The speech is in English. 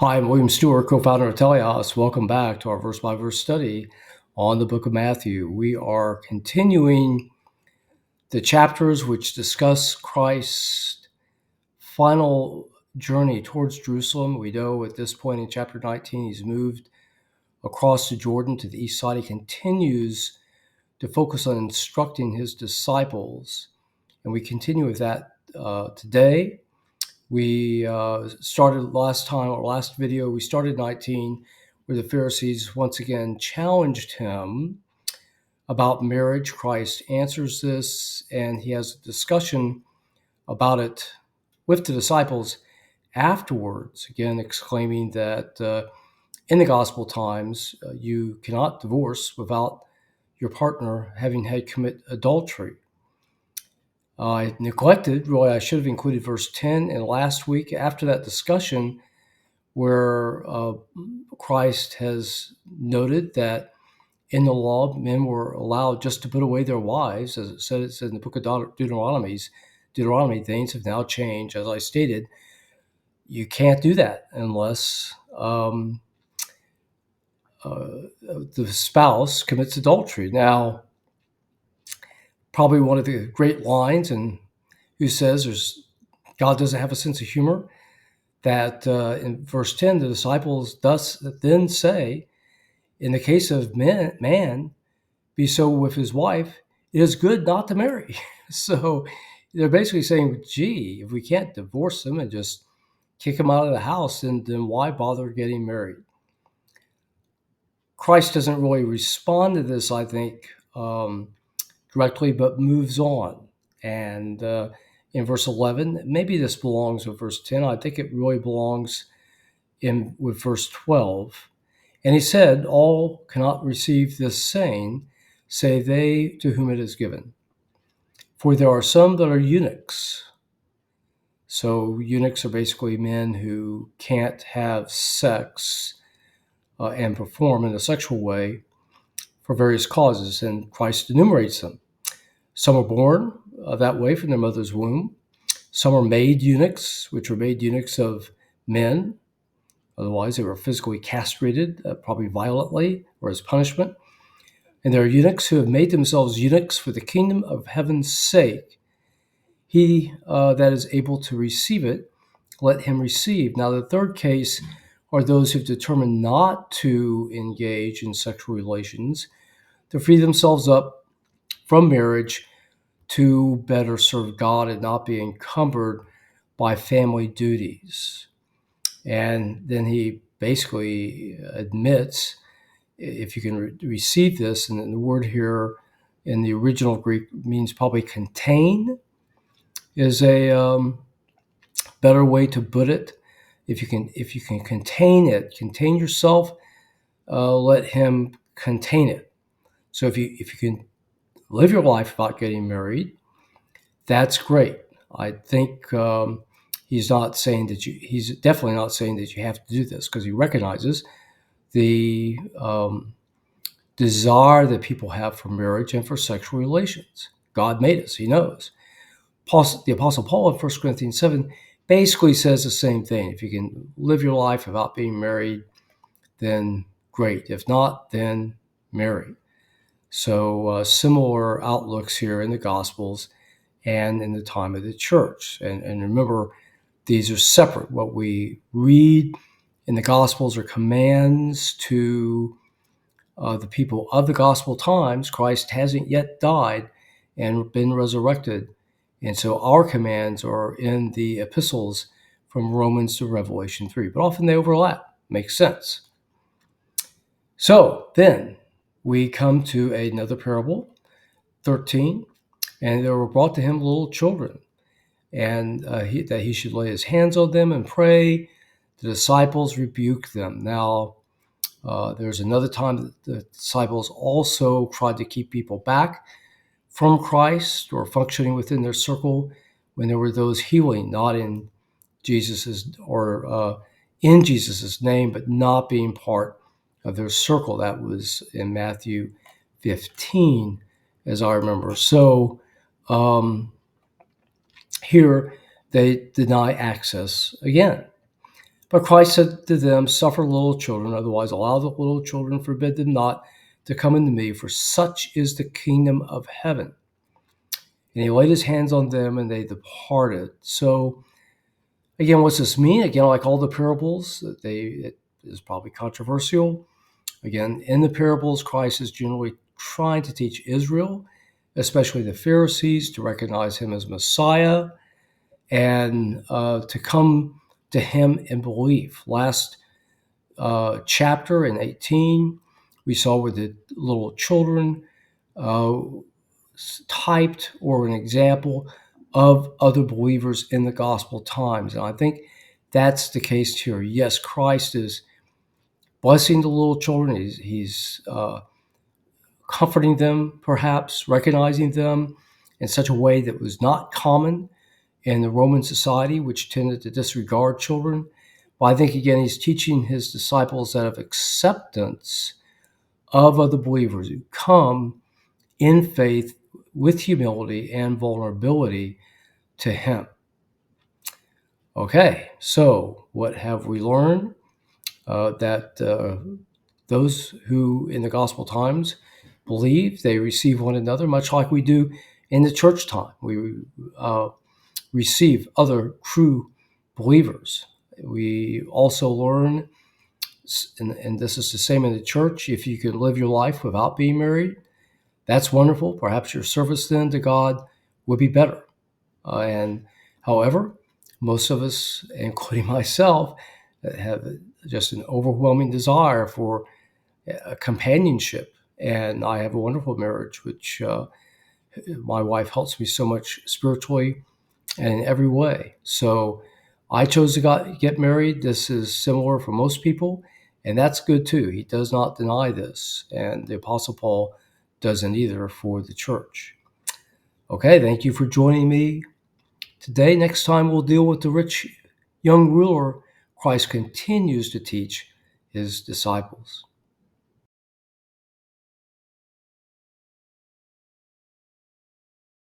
Hi, I'm William Stewart, co-founder of Teleios. Welcome back to our verse-by-verse study on the book of Matthew. We are continuing the chapters which discuss Christ's final journey towards Jerusalem. We know at this point in chapter 19, he's moved across the Jordan to the east side. He continues to focus on instructing his disciples, and we continue with that today. We started last video, we started 19, where the Pharisees once again challenged him about marriage. Christ answers this, and he has a discussion about it with the disciples afterwards, again exclaiming that in the gospel times, you cannot divorce without your partner having had commit adultery. I neglected, really, I should have included verse 10. And last week, after that discussion, where Christ has noted that in the law, men were allowed just to put away their wives, as it says in the book of Deuteronomy, things have now changed. As I stated, you can't do that unless the spouse commits adultery. Now, probably one of the great lines, and who says God doesn't have a sense of humor, that in verse 10, the disciples thus then say, in the case of man, be so with his wife, it is good not to marry. So they're basically saying, gee, if we can't divorce them and just kick them out of the house, then why bother getting married? Christ doesn't really respond to this, I think, directly, but moves on. And in verse 11, maybe this belongs with verse 10. I think it really belongs with verse 12. And he said, all cannot receive this saying, save they to whom it is given. For there are some that are eunuchs. So eunuchs are basically men who can't have sex and perform in a sexual way for various causes, and Christ enumerates them. Some are born that way from their mother's womb. Some are made eunuchs, which are made eunuchs of men. Otherwise, they were physically castrated, probably violently or as punishment. And there are eunuchs who have made themselves eunuchs for the kingdom of heaven's sake. He that is able to receive it, let him receive. Now, the third case are those who've determined not to engage in sexual relations, to free themselves up from marriage to better serve God and not be encumbered by family duties. And then he basically admits, if you can receive this, and the word here in the original Greek means probably contain, is a better way to put it. If you can contain it, contain yourself, let him contain it. So if you can live your life without getting married, that's great. I think he's definitely not saying that you have to do this, because he recognizes the desire that people have for marriage and for sexual relations. God made us, he knows. The Apostle Paul in 1 Corinthians 7 basically says the same thing. If you can live your life without being married, then great. If not, then marry. So similar outlooks here in the Gospels and in the time of the church. And remember, these are separate. What we read in the Gospels are commands to the people of the gospel times. Christ hasn't yet died and been resurrected. And so our commands are in the epistles from Romans to Revelation 3. But often they overlap. Makes sense. So then we come to another parable, 13. And there were brought to him little children, and that he should lay his hands on them and pray. The disciples rebuked them. Now, there's another time that the disciples also tried to keep people back from Christ or functioning within their circle when there were those healing, not in Jesus's in Jesus's name, but not being part of their circle. That was in Matthew 15, as I remember. So here they deny access again. But Christ said to them, suffer little children, otherwise allow the little children, forbid them not to come unto me, for such is the kingdom of heaven. And he laid his hands on them, and they departed. So, again, what's this mean? Again, like all the parables, it is probably controversial. Again, in the parables, Christ is generally trying to teach Israel, especially the Pharisees, to recognize him as Messiah and to come to him in belief. Last chapter in 18, we saw where the little children uh, typed or an example of other believers in the gospel times. And I think that's the case here. Yes, Christ is blessing the little children. He's comforting them, perhaps, recognizing them in such a way that was not common in the Roman society, which tended to disregard children. But I think, again, he's teaching his disciples that of acceptance of other believers who come in faith with humility and vulnerability to him. Okay, so what have we learned? That those who in the gospel times believe, they receive one another, much like we do in the church time. We receive other true believers. We also learn, and this is the same in the church, if you can live your life without being married, that's wonderful. Perhaps your service then to God would be better. And however, most of us, including myself, have just an overwhelming desire for companionship. And I have a wonderful marriage, which my wife helps me so much spiritually and in every way. So I chose to get married. This is similar for most people, and that's good too. He does not deny this, and the Apostle Paul doesn't either for the church. Okay, thank you for joining me today. Next time we'll deal with the rich young ruler Christ continues to teach his disciples.